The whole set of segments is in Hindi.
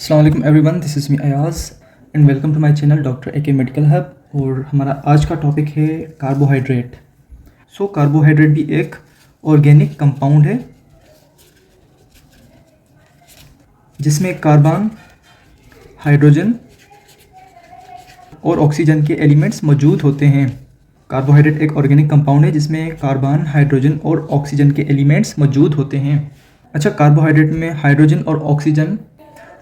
अस्सलाम वालेकुम everyone, this is me Ayaz and welcome to my channel doctor A K medical hub. और हमारा आज का टॉपिक है कार्बोहाइड्रेट। कार्बोहाइड्रेट भी एक ऑर्गेनिक कंपाउंड है जिसमें कार्बन, हाइड्रोजन और ऑक्सीजन के एलिमेंट्स मौजूद होते हैं। कार्बोहाइड्रेट एक ऑर्गेनिक कंपाउंड है जिसमें कार्बन, हाइड्रोजन और ऑक्सीजन के एलिमेंट्स मौजूद होते हैं। अच्छा, कार्बोहाइड्रेट में हाइड्रोजन और ऑक्सीजन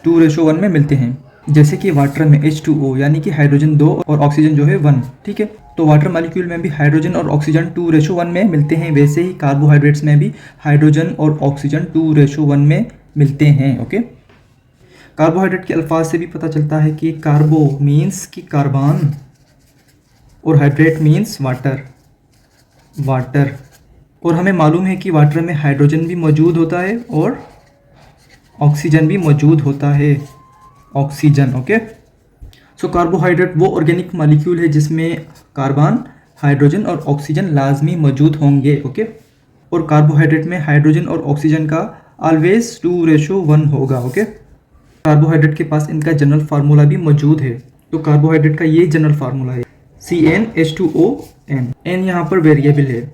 2:1 में मिलते हैं, जैसे कि वाटर में H2O यानी कि हाइड्रोजन 2 और ऑक्सीजन जो है 1। ठीक है, तो वाटर मॉलिक्यूल में भी हाइड्रोजन और ऑक्सीजन 2:1 में मिलते हैं, वैसे ही कार्बोहाइड्रेट्स में भी हाइड्रोजन और ऑक्सीजन 2:1 में मिलते हैं। ओके, कार्बोहाइड्रेट के अल्फाज से भी पता चलता है कि कार्बो मीन्स कि कार्बन और हाइड्रेट मीन्स वाटर। और हमें मालूम है कि वाटर में हाइड्रोजन भी मौजूद होता है और ऑक्सीजन भी मौजूद होता है, ऑक्सीजन। ओके, कार्बोहाइड्रेट वो ऑर्गेनिक मॉलिक्यूल है जिसमें कार्बन, हाइड्रोजन और ऑक्सीजन लाजमी मौजूद होंगे। ओके, और कार्बोहाइड्रेट में हाइड्रोजन और ऑक्सीजन का ऑलवेज 2:1 होगा। ओके, कार्बोहाइड्रेट के पास इनका जनरल फार्मूला भी मौजूद है। तो कार्बोहाइड्रेट का ये जनरल फार्मूला है CnH2ON। N यहाँ पर वेरिएबल है,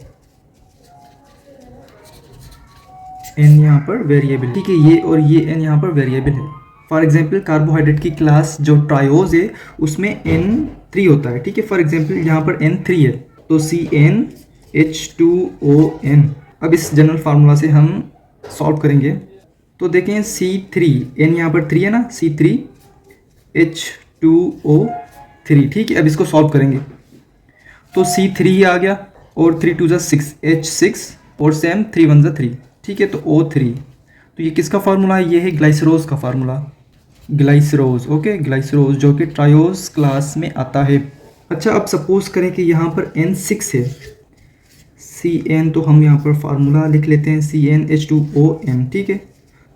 N यहाँ पर वेरिएबल, ठीक है, ये और ये N यहाँ पर वेरिएबल है। फॉर एग्जांपल कार्बोहाइड्रेट की क्लास जो ट्रायोज है उसमें N3 होता है। ठीक है, फॉर एग्जांपल यहाँ पर N3 है तो CnH2ON। अब इस जनरल फार्मूला से हम सॉल्व करेंगे तो देखें C3, N यहाँ पर 3 है ना, C3H2O3। ठीक है, अब इसको सॉल्व करेंगे तो C3 ही आ गया और 3 2 6 H6 और सेम 3 1 3। ठीक है, तो O3। तो ये किसका फार्मूला है? ये है ग्लाइसरोज का फार्मूला, ग्लाइसरोज। ओके, ग्लाइसरोज जो कि ट्रायोज क्लास में आता है। अच्छा, अब सपोज करें कि यहाँ पर N6 है, Cn, तो हम यहाँ पर फार्मूला लिख लेते हैं CnH2ON। ठीक है,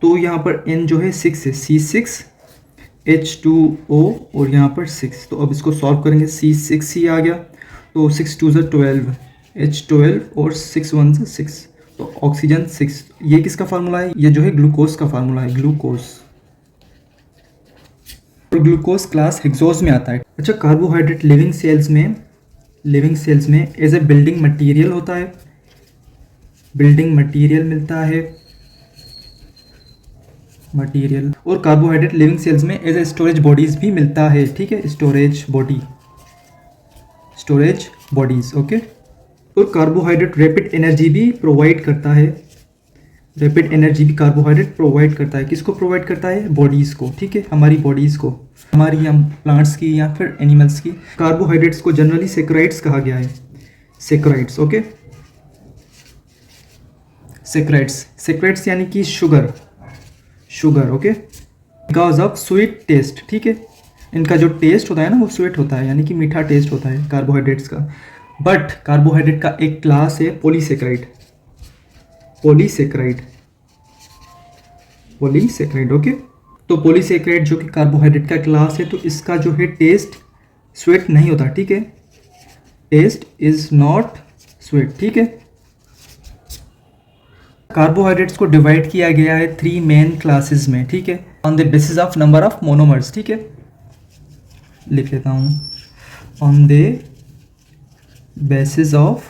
तो यहाँ पर N जो है 6 है, C6H2O और यहाँ पर 6। तो अब इसको सॉल्व करेंगे, C6 ही आ गया तो 6 2 12, H12 और 6 1 6, तो ऑक्सीजन 6। ये किसका फार्मूला है? ये जो है ग्लूकोज का फार्मूला है, ग्लूकोज। और ग्लूकोज क्लास हेक्सोज में आता है। अच्छा, कार्बोहाइड्रेट लिविंग सेल्स में एज ए बिल्डिंग मटेरियल होता है, बिल्डिंग मटेरियल मिलता है, मटेरियल। और कार्बोहाइड्रेट लिविंग सेल्स में एज ए स्टोरेज बॉडीज भी मिलता है। ठीक है, स्टोरेज बॉडीज। ओके, और कार्बोहाइड्रेट रैपिड एनर्जी भी प्रोवाइड करता है, रैपिड एनर्जी भी कार्बोहाइड्रेट प्रोवाइड करता है। किसको प्रोवाइड करता है? बॉडीज़ को। ठीक है, हमारी बॉडीज़ को, हमारी या प्लांट्स की या फिर एनिमल्स की। कार्बोहाइड्रेट्स को जनरली सेक्राइड्स कहा गया है, सेक्राइड्स। ओके, सेक्राइड्स यानी कि sugar. Okay, because of sweet taste. ठीक है, इनका जो टेस्ट होता है ना वो स्वीट होता है, यानी कि मीठा टेस्ट होता है कार्बोहाइड्रेट्स का। बट कार्बोहाइड्रेट का एक क्लास है पॉलीसेक्राइड। ओके, तो पॉलीसेक्राइड जो कि कार्बोहाइड्रेट का क्लास है, तो इसका जो है टेस्ट स्वीट नहीं होता। ठीक है, टेस्ट इज नॉट स्वीट। ठीक है, कार्बोहाइड्रेट्स को डिवाइड किया गया है 3 मेन क्लासेस में। ठीक है, on the basis of number of monomers. ठीक है, लिख लेता हूँ, on the basis of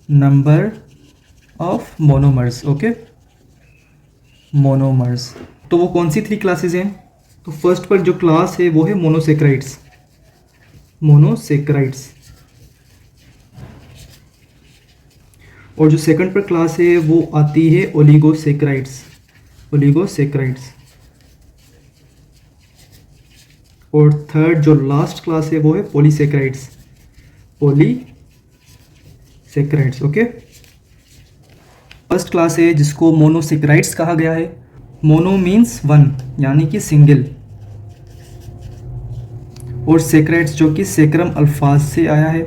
number of monomers. Okay, monomers. तो वो कौन सी 3 क्लासेस हैं? तो फर्स्ट पर जो क्लास है वो है मोनोसेक्राइड्स। और जो सेकंड पर क्लास है वो आती है ओलिगोसेक्राइड्स। और थर्ड जो लास्ट क्लास है वो है पॉलीसेक्राइड्स। ओके, फर्स्ट क्लास है जिसको मोनोसेक्राइड्स कहा गया है। मोनो मीन्स 1 यानी कि सिंगल, और सेक्राइड्स जो कि सेक्रम अल्फाज से आया है।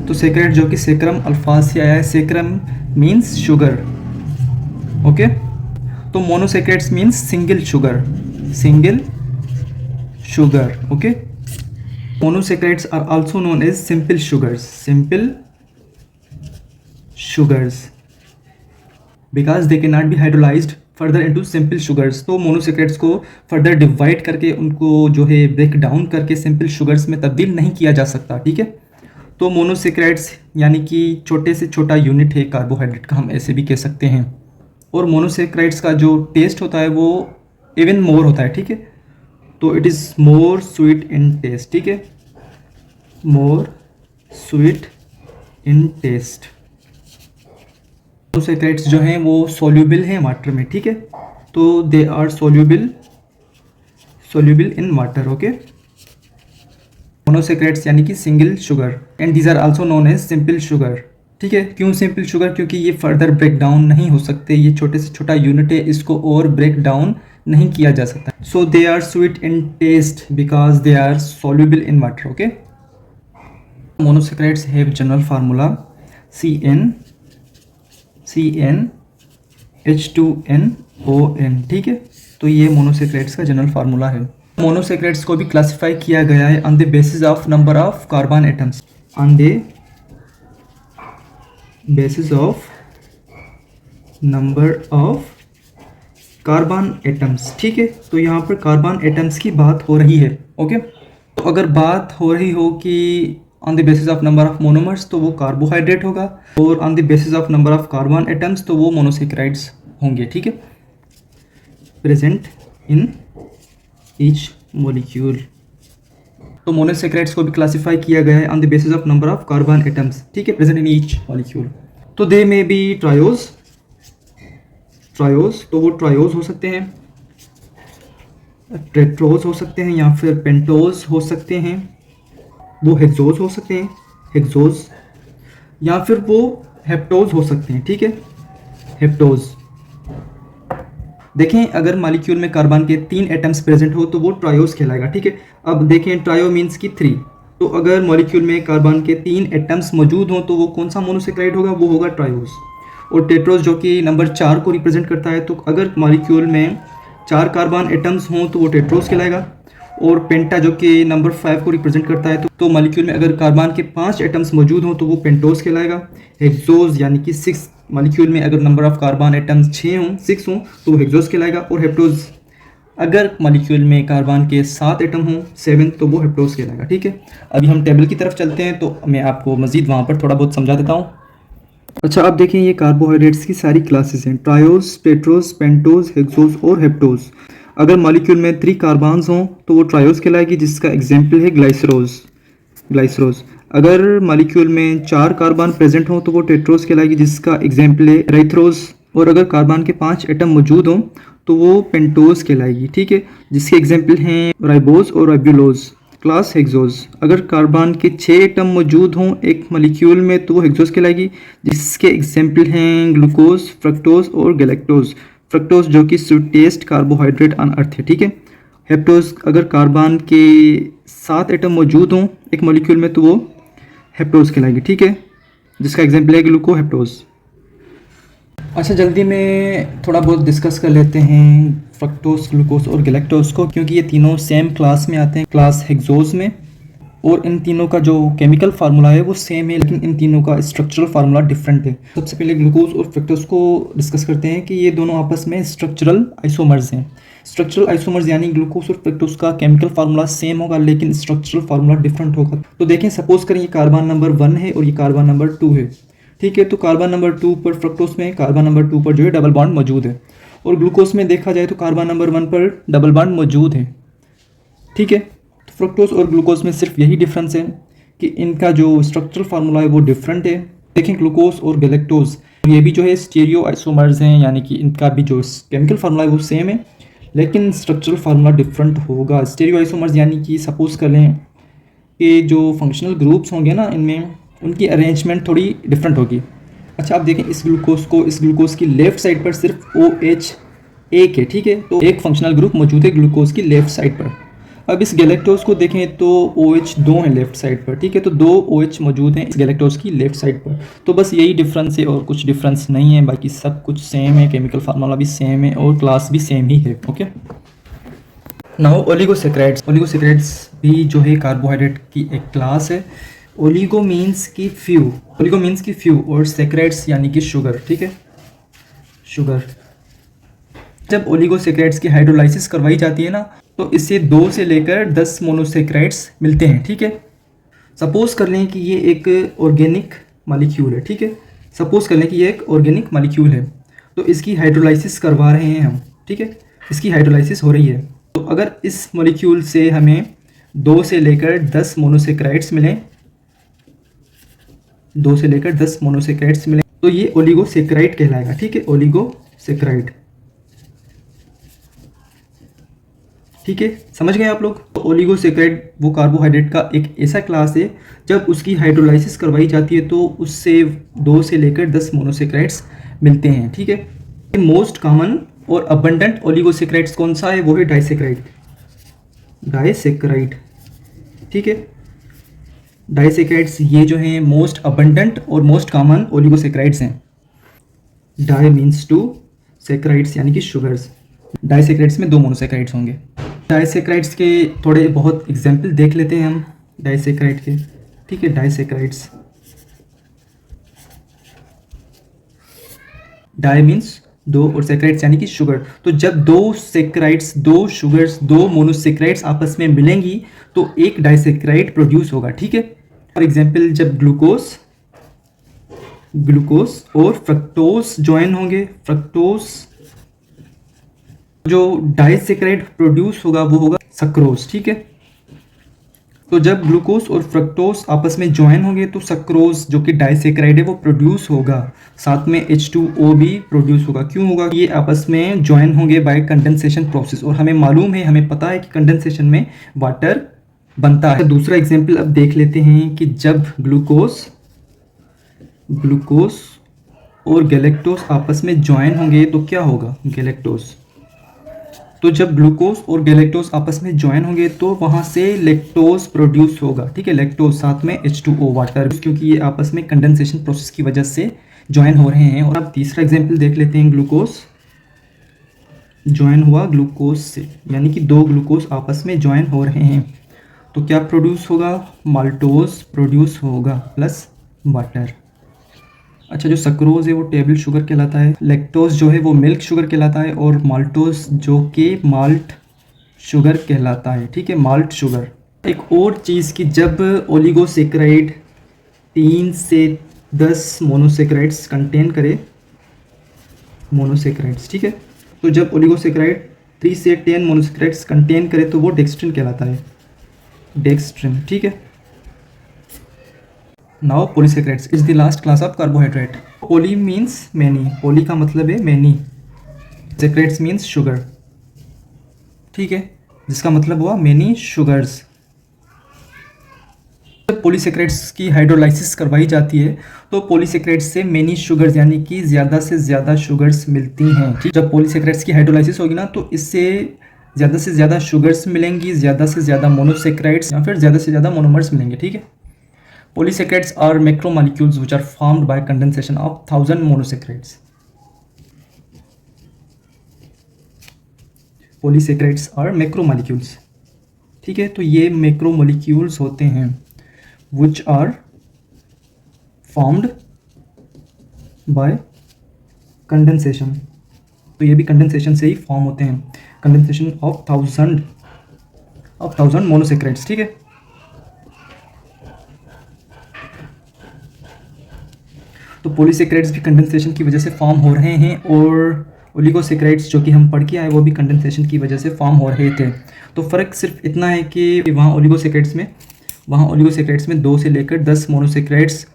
तो सेक्राइड जो कि सेक्रम अल्फाज से आया है, सेक्रम मीन्स शुगर। ओके, तो monosaccharides means single sugar. Okay, monosaccharides are also known as simple sugars because they cannot be hydrolyzed further into simple sugars. तो मोनोसेक्राइड्स को फर्दर डिवाइड करके उनको जो है ब्रेक डाउन करके सिंपल शुगर्स में तब्दील नहीं किया जा सकता, ठीक है। तो मोनोसेक्राइड्स यानी कि छोटे से छोटा यूनिट है कार्बोहाइड्रेट का, हम ऐसे भी कह सकते हैं। और मोनोसेक्राइड्स का जो टेस्ट होता है वो इवन मोर होता है, ठीक है। तो it is more sweet in taste, ठीक है, more sweet in taste. Monosaccharides जो हैं वो सोल्यूबल हैं वाटर में, ठीक है। तो they are soluble in water, okay. Monosaccharides यानी कि single sugar, and these are also known as simple sugar, ठीक है। क्यों सिंपल शुगर? क्योंकि ये फर्दर ब्रेक डाउन नहीं हो सकते, ये छोटे से छोटा यूनिट है, इसको और ब्रेक डाउन नहीं किया जा सकता। So they are sweet in taste because they are soluble in water, okay. Monosaccharides have general formula CnH2nOn, ठीक है। तो ये मोनोसेक्राइड्स का जनरल फार्मूला है। मोनोसेक्राइड्स को भी क्लासिफाई किया गया है on the basis of number of carbon atoms, on the basis of number of carbon atoms, ठीक है। तो यहाँ पर कार्बन एटम्स की बात हो रही है, ओके। तो अगर बात हो रही हो कि on the basis of number of monomers तो वो कार्बोहाइड्रेट होगा, और on the basis of number of carbon atoms तो वो मोनोसेक्राइड्स होंगे, ठीक है, प्रेजेंट इन ईच मॉलिक्यूल। तो मोनोसेक्राइड्स को भी क्लासिफाई किया गया है on the basis of number of carbon atoms, ठीक है, प्रेजेंट इन ईच मॉलिक्यूल। तो दे मे बी ट्रायोज, तो वो ट्रायोज हो सकते हैं, टेट्रोज हो सकते हैं, या फिर पेंटोज हो सकते हैं, वो हेक्सोज हो सकते हैं, हेक्सोज, या फिर वो हेप्टोज हो सकते हैं, ठीक है, हेप्टोज। देखें अगर मॉलिक्यूल में कार्बन के 3 एटम्स प्रेजेंट हो तो वो ट्रायोज कहलाएगा, ठीक है। अब देखें ट्रायो मीन्स की 3, तो अगर मॉलिक्यूल में कार्बन के 3 एटम्स मौजूद हों तो वो कौन सा मोनोसेक्राइड होगा? वो होगा ट्रायोज। और टेट्रोज जो कि नंबर 4 को रिप्रेजेंट करता है, तो अगर मॉलिक्यूल में 4 कार्बन एटम्स हों तो वो टेट्रोज कहलाएगा। और पेंटा जो कि नंबर 5 को रिप्रेजेंट करता है, तो मॉलिक्यूल में अगर कार्बन के 5 एटम्स मौजूद हों तो वो पेंटोज कहलाएगा। हेक्सोज यानी कि 6, मॉलिक्यूल में अगर नंबर ऑफ कार्बन एटम्स 6 हों तो वो हेक्सोज कहलाएगा। और हेप्टोज अगर मॉलिक्यूल में कार्बन के 7 एटम हों, 7, तो वो हेप्टोज कहलाएगा, ठीक है। अभी हम टेबल की तरफ चलते हैं तो मैं आपको मजीद वहाँ पर थोड़ा बहुत समझा देता हूँ। अच्छा, आप देखें ये कार्बोहाइड्रेट्स की सारी क्लासेस हैं, ट्रायोज, टेट्रोज, पेंटोज, हेक्सोज और हेप्टोज। अगर मॉलिक्यूल में 3 कार्बन्स हों तो वो ट्रायोज कहलाएगी, जिसका एग्जाम्पल है ग्लाइसरोज। अगर मॉलिक्यूल में 4 कार्बन प्रेजेंट हों तो वो टेट्रोज कहलाएगी, जिसका एग्जाम्पल है एराइथ्रोज। और अगर कार्बन के 5 एटम मौजूद हों तो वो पेंटोज कहलाएगी, ठीक है, जिसके एग्जाम्पल हैं राइबोज और राइब्यूलोज। क्लास हेक्सोज, अगर कार्बन के 6 एटम मौजूद हों एक मॉलिक्यूल में तो वो हेक्सोज कहलाएगी, जिसके एग्जाम्पल हैं ग्लूकोज, फ्रक्टोज और गैलेक्टोज। फ्रक्टोज जो कि स्वीटेस्ट कार्बोहाइड्रेट ऑन अर्थ है, ठीक है। हेप्टोज, अगर कार्बन के 7 एटम मौजूद हों एक मॉलिक्यूल में तो वो हेप्टोज कहलाएगी, ठीक है, जिसका एग्जाम्पल है ग्लूकोहेप्टोज। अच्छा, जल्दी में थोड़ा बहुत डिस्कस कर लेते हैं फ्रक्टोज, ग्लूकोज और गैलेक्टोज को, क्योंकि ये तीनों सेम क्लास में आते हैं, क्लास हेक्सोज में। और इन तीनों का जो केमिकल फार्मूला है वो सेम है, लेकिन इन तीनों का स्ट्रक्चरल फार्मूला डिफरेंट है। सबसे पहले ग्लूकोज और फ्रक्टोज को डिस्कस करते हैं कि ये दोनों आपस में स्ट्रक्चरल आइसोमर्स हैं। स्ट्रक्चरल आइसोमर्स यानी ग्लूकोज और फ्रक्टोज का केमिकल फार्मूला सेम होगा, लेकिन स्ट्रक्चरल फार्मूला डिफरेंट होगा। तो देखें, सपोज करें ये कार्बन नंबर 1 है और ये कार्बन नंबर 2 है, ठीक है। तो कार्बन नंबर 2 पर, फ्रक्टोज में कार्बन नंबर 2 पर जो है डबल बॉन्ड मौजूद है, और ग्लूकोज में देखा जाए तो कार्बन नंबर 1 पर डबल बॉन्ड मौजूद है, ठीक है। तो फ्रक्टोज और ग्लूकोज में सिर्फ यही डिफरेंस है कि इनका जो स्ट्रक्चरल फार्मूला है वो डिफरेंट है। देखें ग्लूकोज और गैलेक्टोज ये भी जो है स्टीरियो आइसोमर्स हैं, यानी कि इनका भी जो केमिकल फार्मूला है वो सेम है, लेकिन स्ट्रक्चरल फार्मूला डिफरेंट होगा। स्टीरियो आइसोमर्स यानी कि सपोज कर लें कि जो फंक्शनल ग्रुप्स होंगे ना, इनमें उनकी अरेंजमेंट थोड़ी डिफरेंट होगी। अच्छा, आप देखें इस ग्लूकोज की लेफ्ट साइड पर सिर्फ OH एक है, ठीक है। तो एक फंक्शनल ग्रुप मौजूद है ग्लूकोज की लेफ्ट साइड पर। अब इस गैलेक्टोज को देखें तो OH 2 है लेफ्ट साइड पर, ठीक है। तो 2 OH मौजूद हैं इस गैलेक्टोज की लेफ्ट साइड पर। तो बस यही डिफरेंस है और कुछ डिफरेंस नहीं है, बाकी सब कुछ सेम है, केमिकल फार्मूला भी सेम है और क्लास भी सेम ही है, ओके। नाउ ओलिगोसेक्राइड्स भी जो है कार्बोहाइड्रेट की एक क्लास है। ओलिगो मीन्स की फ्यू और सेक्राइड्स यानी कि शुगर, ठीक है, शुगर। जब ओलिगोसैकेराइड्स की हाइड्रोलाइसिस करवाई जाती है ना, तो इससे 2 से लेकर 10 मोनोसैकेराइड्स मिलते हैं। ठीक है, सपोज कर लें कि ये एक ऑर्गेनिक मॉलिक्यूल है। ठीक है, सपोज कर लें कि ये एक ऑर्गेनिक मॉलिक्यूल है, तो इसकी हाइड्रोलाइसिस करवा रहे हैं हम। ठीक है, इसकी हाइड्रोलाइसिस हो रही है, तो अगर इस मॉलिक्यूल से हमें 2 से लेकर 10 मोनोसैकेराइड्स मिलें, 2 से लेकर 10 मोनोसैकेराइड्स मिलें, तो ये ओलिगोसैकेराइड कहलाएगा। ठीक है, ओलिगोसैकेराइड। ठीक है, समझ गए आप लोग। तो ओलिगोसैकेराइड वो कार्बोहाइड्रेट का एक ऐसा क्लास है जब उसकी हाइड्रोलाइसिस करवाई जाती है तो उससे 2 से लेकर 10 मोनोसैकेराइड्स मिलते हैं। ठीक है, मोस्ट कॉमन और अबंडेंट ओलिगोसैकेराइड्स कौन सा है? वो है डाइसैकेराइड। डाइसैकेराइड। ठीक है, डाइसैकेराइड्स ये जो हैं मोस्ट अबंडेंट और मोस्ट कॉमन ओलिगोसैकेराइड्स हैं। डाई मीन्स 2, सैकेराइड्स यानी कि शुगर्स। डाइसैकेराइड्स में 2 मोनोसैकेराइड्स होंगे। डाइसैकेराइड्स के थोड़े बहुत एग्जाम्पल देख लेते हैं हम डाइसैकेराइड के। ठीक है, डाइसैकेराइड्स, डाई मीन्स 2 और सैकेराइड्स यानी कि शुगर। तो जब 2 सैकेराइड्स, 2 शुगर्स, 2 मोनोसैकेराइड्स आपस में मिलेंगी तो एक डाइसैकेराइड प्रोड्यूस होगा। ठीक है, फॉर एग्जाम्पल जब ग्लूकोज और फ्रक्टोज ज्वाइन होंगे, फ्रक्टोज, जो डाइसैकेराइड प्रोड्यूस होगा वो होगा सक्रोज। ठीक है, तो जब ग्लूकोज और फ्रक्टोज आपस में ज्वाइन होंगे तो सक्रोज जो कि डाइसैकेराइड है वो प्रोड्यूस होगा, साथ में H2O भी प्रोड्यूस होगा। क्यों होगा? ये आपस में ज्वाइन होंगे बाय कंडेंसेशन प्रोसेस, और हमें मालूम है, हमें पता है कि कंडेंसेशन में वाटर बनता है। तो दूसरा एग्जाम्पल अब देख लेते हैं कि जब ग्लूकोज और गैलेक्टोज आपस में ज्वाइन होंगे तो क्या होगा? गैलेक्टोज। तो जब ग्लूकोज और गैलेक्टोज आपस में ज्वाइन होंगे तो वहाँ से लैक्टोज प्रोड्यूस होगा। ठीक है, लैक्टोज, साथ में H2O वाटर, क्योंकि ये आपस में कंडेंसेशन प्रोसेस की वजह से ज्वाइन हो रहे हैं। और अब तीसरा एग्जाम्पल देख लेते हैं, ग्लूकोज ज्वाइन हुआ ग्लूकोज से, यानी कि 2 ग्लूकोज आपस में ज्वाइन हो रहे हैं, तो क्या प्रोड्यूस होगा? माल्टोज प्रोड्यूस होगा प्लस वाटर। अच्छा, जो सक्रोज है वो टेबल शुगर कहलाता है, लैक्टोज जो है वो मिल्क शुगर कहलाता है, और माल्टोज जो कि माल्ट शुगर कहलाता है। ठीक है, माल्ट शुगर। एक और चीज़ कि जब ओलिगोसैकेराइड 3 से 10 मोनोसैकेराइड्स कंटेन करे, मोनोसैकेराइड्स, ठीक है, तो जब ओलिगोसैकेराइड 3 से 10 मोनोसैकेराइड्स कंटेन करे तो वो डेक्स्ट्रिन कहलाता है, डेक्स्ट्रिन। ठीक है, now polysaccharides is the last class of carbohydrate. Poly means many, poly का मतलब है मैनी, सैकेराइड्स मीन्स शुगर। ठीक है, जिसका मतलब हुआ मैनी शुगर्स। जब पॉलीसैकेराइड्स की हाइड्रोलाइसिस करवाई जाती है तो पॉलीसैकेराइड्स से मैनी शुगर्स यानी कि ज़्यादा से ज़्यादा शुगर्स मिलती हैं। ठीक, जब पॉलीसैकेराइड्स की हाइड्रोलाइसिस होगी ना तो इससे ज़्यादा से ज़्यादा शुगर्स मिलेंगी, ज़्यादा से ज़्यादा मोनोसैकेराइड्स या फिर ज़्यादा से ज़्यादा मोनोमर्स मिलेंगे। ठीक है, polysaccharides are macromolecules which are formed by condensation of 1000 monosaccharides. Polysaccharides are macromolecules. ठीक है, तो ये macromolecules होते हैं which are formed by condensation. तो ये भी कंडेंसेशन से ही फॉर्म होते हैं, कंडेंसेशन ऑफ 1000 मोनोसैकेराइड्स। ठीक है, तो पॉलीसैकेराइड्स भी कंडेंसेशन की वजह से फॉर्म हो रहे हैं, और ओलिगोसैकेराइड्स जो कि हम पढ़ के आए वो भी कंडेंसेशन की वजह से फॉर्म हो रहे थे। तो फ़र्क सिर्फ इतना है कि वहाँ ओलिगोसैकेराइड्स में 2 से लेकर 10 मोनोसैकेराइड्स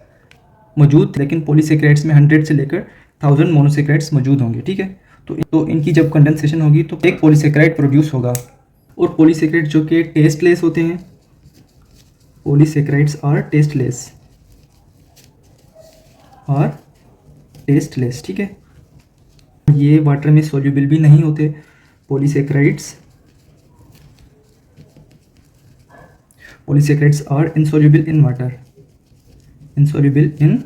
मौजूद, लेकिन पॉलीसैकेराइड्स में 100 से लेकर 1000 मोनोसैकेराइड्स मौजूद होंगे। ठीक है, तो इनकी जब कंडेंसेशन होगी तो एक पॉलीसैकेराइड प्रोड्यूस होगा। और पॉलीसैकेराइड जो कि टेस्टलेस होते हैं, पॉलीसैकेराइड्स आर टेस्टलेस, टेस्टलेस। ठीक है, ये वाटर में सोल्यूबल भी नहीं होते polysaccharides are insoluble in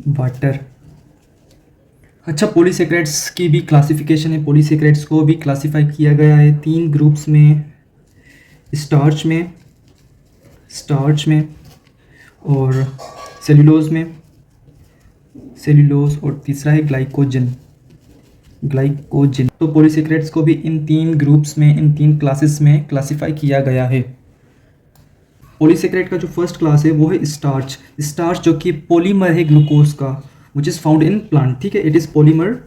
water, अच्छा, पॉलीसैकेराइड्स की भी क्लासिफिकेशन है। पॉलीसैकेराइड्स को भी क्लासिफाई किया गया है 3 ग्रुप्स में, स्टार्च में और सेल्यूलोज और तीसरा है ग्लाइकोजन। ग्लाइकोजन। तो पॉलीसेकेराइड्स को भी इन 3 ग्रुप्स में, इन 3 क्लासेस में क्लासिफाई किया गया है। पॉलीसेकेराइड का जो फर्स्ट क्लास है वो है स्टार्च। स्टार्च जो कि पॉलीमर है ग्लूकोज का, which is found in plant. ठीक है, it is polymer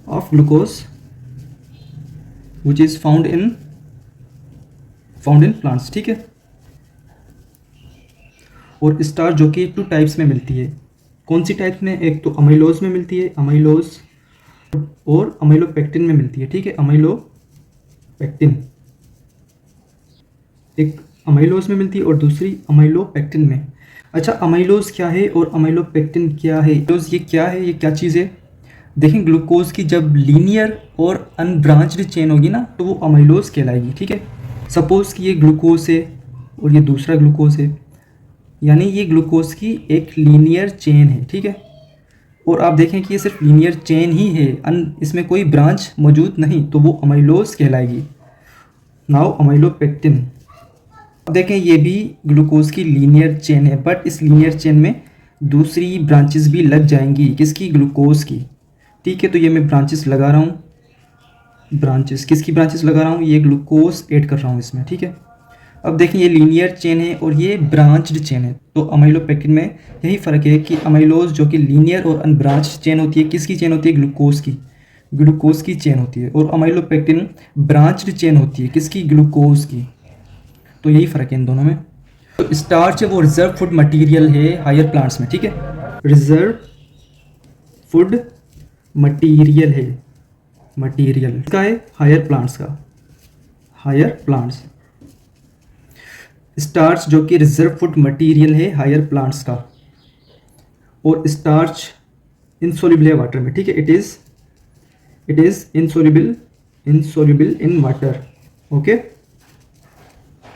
of glucose which is found in plants. ठीक है, और स्टार्च जो कि 2 टाइप्स में मिलती है। कौन सी टाइप्स में? एक तो अमाइलोज में मिलती है, अमाइलोज, और अमाइलोपेक्टिन में मिलती है। ठीक है, अमाइलोपेक्टिन एक अमाइलोज में मिलती है और दूसरी अमाइलोपेक्टिन में। अच्छा, अमाइलोज क्या है और अमाइलोपेक्टिन क्या है? ये क्या है, ये क्या चीज़ है? देखें, ग्लूकोज की जब लीनियर और अनब्रांच्ड चेन होगी ना, तो वो अमाइलोज कहलाएगी। ठीक है, सपोज कि ये ग्लूकोज है और ये दूसरा ग्लूकोज है, यानी ये ग्लूकोज की एक लीनियर चेन है। ठीक है, और आप देखें कि ये सिर्फ लीनियर चेन ही है, इसमें कोई ब्रांच मौजूद नहीं, तो वो अमाइलोज कहलाएगी। नाउ अमाइलोपेक्टिन, अब देखें ये भी ग्लूकोज की लीनियर चेन है, बट इस लीनियर चेन में दूसरी ब्रांचेस भी लग जाएंगी। किसकी? ग्लूकोज की। ठीक है, तो ये मैं ब्रांचेस लगा रहा हूँ। ब्रांचेस किसकी ब्रांचेस लगा रहा हूँ? ये ग्लूकोज ऐड कर रहा हूँ इसमें। ठीक है, अब देखें ये लीनियर चेन है और ये ब्रांच्ड चेन है। तो अमाइलोपेक्टिन में यही फ़र्क है कि अमाइलोज जो कि लीनियर और अनब्रांच्ड चेन होती है, किसकी चेन होती है? ग्लूकोज की चेन होती है, और अमाइलोपेक्टिन ब्रांच्ड चेन होती है, किसकी? ग्लूकोज की। तो यही फ़र्क है इन दोनों में। तो स्टार्च है वो रिजर्व फूड मटेरियल है हायर प्लांट्स में। ठीक है, रिजर्व फूड मटेरियल है, मटेरियल इसका है हायर प्लांट्स का, हायर प्लांट्स। स्टार्च जो कि रिजर्व फूड मटेरियल है हायर प्लांट्स का, और स्टार्च इनसोल्यूबल है वाटर में। ठीक है, it is insoluble in water. Okay,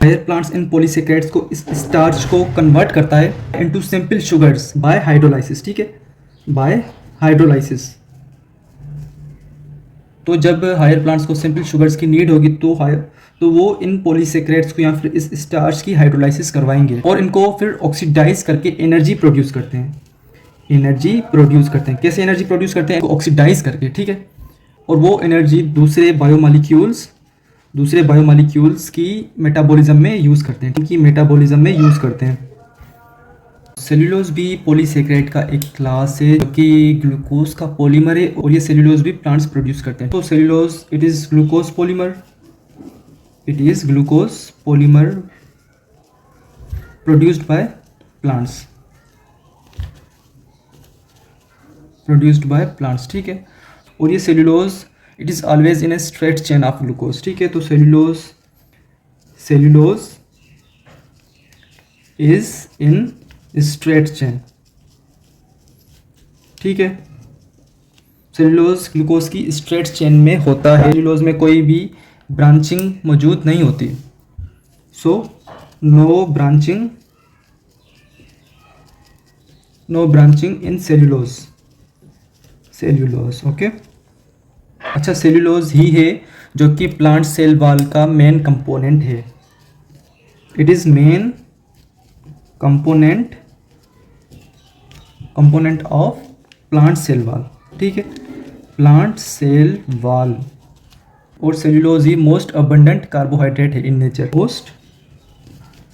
higher plants इन पॉलीसेकेराइड्स को, इस स्टार्च को कन्वर्ट करता है into simple sugars by hydrolysis. ठीक है, बाय हाइड्रोलाइसिस। तो जब हायर प्लांट्स को सिंपल शुगर्स की नीड होगी तो वो इन पॉलीसेकेराइड्स को या फिर इस स्टार्च की हाइड्रोलाइसिस करवाएंगे और इनको फिर ऑक्सीडाइज करके एनर्जी प्रोड्यूस करते हैं। कैसे एनर्जी प्रोड्यूस करते हैं? ऑक्सीडाइज करके। ठीक है, और वो एनर्जी दूसरे बायोमॉलिक्यूल्स की मेटाबॉलिज्म में यूज़ करते हैं। सेल्यूलोज भी पॉलीसेकेराइड का एक क्लास है जो कि ग्लूकोज का पॉलीमर है, और ये सेल्यूलोज भी प्लांट्स प्रोड्यूस करते हैं। तो cellulose it is glucose polymer produced by plants. ठीक है, और ये cellulose it is always in a straight chain of glucose. ठीक है, तो cellulose is in straight chain. ठीक है, सेल्यूलोज ग्लूकोज की स्ट्रेट चेन में होता है। सेल्यूलोज में कोई भी ब्रांचिंग मौजूद नहीं होती, so no branching in cellulose. Okay, अच्छा, सेल्यूलोज ही है जो कि प्लांट सेल वॉल का मेन कंपोनेंट है। It is main component of plant cell wall. ठीक है, प्लांट सेल वॉल। और सेल्यूलोज ही मोस्ट अबंडेंट कार्बोहाइड्रेट है in nature, most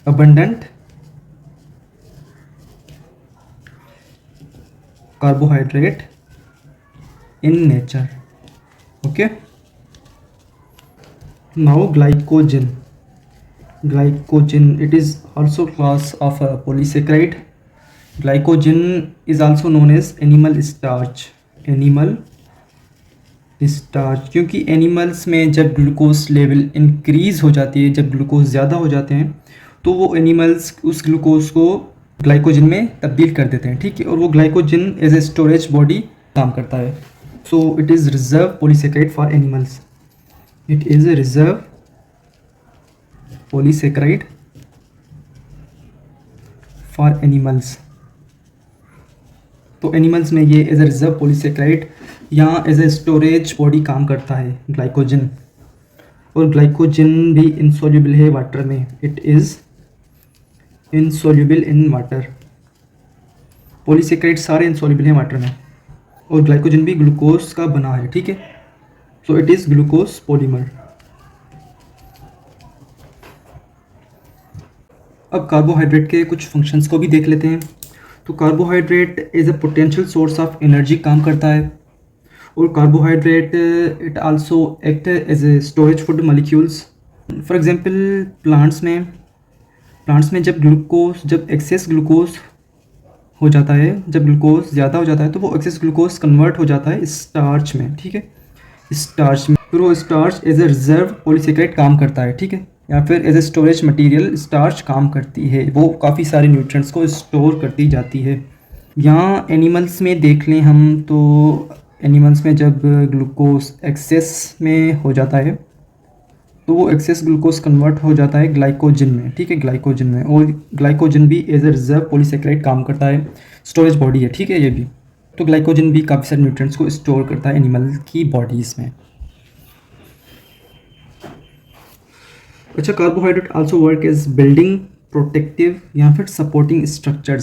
abundant carbohydrate in nature. Okay, now glycogen it is also class of a polysaccharide. Glycogen is also known as animal starch, क्योंकि एनिमल्स में जब ग्लूकोज लेवल इंक्रीज हो जाती है, जब ग्लूकोज ज़्यादा हो जाते हैं, तो वो एनिमल्स उस ग्लूकोज को ग्लाइकोजन में तब्दील कर देते हैं। ठीक है, और वो glycogen as a storage body काम करता है। So it is reserve polysaccharide for animals. It is a reserve polysaccharide for animals. तो एनिमल्स में ये एज ए रिजर्व पॉलीसेकेराइड या एज ए स्टोरेज बॉडी काम करता है ग्लाइकोजन, और ग्लाइकोजन भी इनसोल्यूबल है वाटर में। It is insoluble in water. Polysaccharide सारे इनसोल्यूबल हैं वाटर में। और ग्लाइकोजन भी ग्लूकोज का बना है, ठीक है। So it is glucose polymer. अब कार्बोहाइड्रेट के कुछ फंक्शंस को भी देख लेते हैं। तो carbohydrate as a potential source of energy काम करता है, और carbohydrate it also act as a storage food molecules. For example plants में जब एक्सेस ग्लूकोज हो जाता है, जब ग्लूकोज ज़्यादा हो जाता है तो वो एक्सेस ग्लूकोज कन्वर्ट हो जाता है स्टार्च में, ठीक है, स्टार्च में। फिर वो starch as a reserve polysaccharide काम करता है, ठीक है, या फिर as a storage material starch काम करती है, वो काफ़ी सारे न्यूट्रिएंट्स को स्टोर करती जाती है। यहाँ एनिमल्स में देख लें हम, तो एनिमल्स में जब ग्लूकोज एक्सेस में हो जाता है तो वो एक्सेस ग्लूकोज कन्वर्ट हो जाता है ग्लाइकोजन में, ठीक है, ग्लाइकोजन में। और ग्लाइकोजन भी एज ए रिजर्व पॉलीसेकेराइड काम करता है, स्टोरेज बॉडी है, ठीक है, ये भी। तो ग्लाइकोजन भी काफ़ी सारे न्यूट्रिएंट्स को स्टोर करता है एनिमल की बॉडीज़ में। अच्छा, carbohydrate also work as building, protective या फिर सपोर्टिंग स्ट्रक्चर।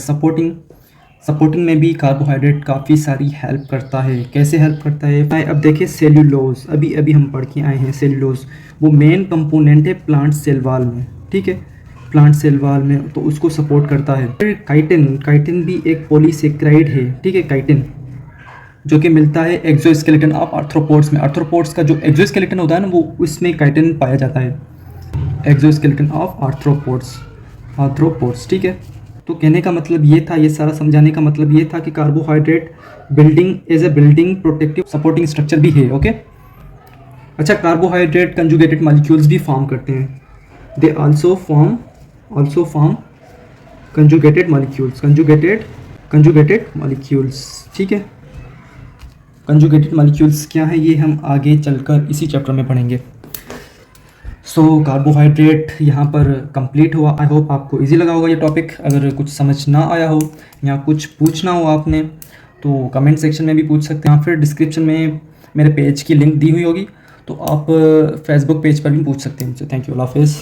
सपोर्टिंग में भी कार्बोहाइड्रेट काफ़ी सारी हेल्प करता है। कैसे हेल्प करता है? अब देखिए सेल्यूलोज, अभी हम पढ़ के आए हैं। सेल्यूलोज वो मेन कंपोनेंट है प्लांट सेल वॉल में, ठीक है, प्लांट सेल वॉल में, तो उसको सपोर्ट करता है। फिर काइटिन भी एक पॉलीसेकेराइड है, ठीक है, काइटिन, जो कि मिलता है एक्सोस्केलेटन ऑफ आर्थ्रोपोड्स में। आर्थ्रोपोड्स का जो एक्सोस्केलेटन होता है ना, वो उसमें काइटिन पाया जाता है, एक्सोस्केलेटन ऑफ आर्थ्रोपोड्स, ठीक है। तो कहने का मतलब ये था, ये सारा समझाने का मतलब ये था कि carbohydrate as a building, protective, supporting structure भी है, ओके। अच्छा, कार्बोहाइड्रेट कंजुगेटेड मॉलिक्यूल्स भी फॉर्म करते हैं। They also form conjugated molecules, ठीक है। कंजुगेटेड मॉलिक्यूल्स क्या है, ये हम आगे चलकर इसी चैप्टर में पढ़ेंगे। सो कार्बोहाइड्रेट यहाँ पर कंप्लीट हुआ। आई होप आपको इजी लगा होगा ये टॉपिक। अगर कुछ समझ ना आया हो या कुछ पूछना हो आपने, तो कमेंट सेक्शन में भी पूछ सकते हैं, या फिर डिस्क्रिप्शन में मेरे पेज की लिंक दी हुई होगी, तो आप फेसबुक पेज पर भी पूछ सकते हैं मुझसे। थैंक यू, अल्लाह हाफिज़।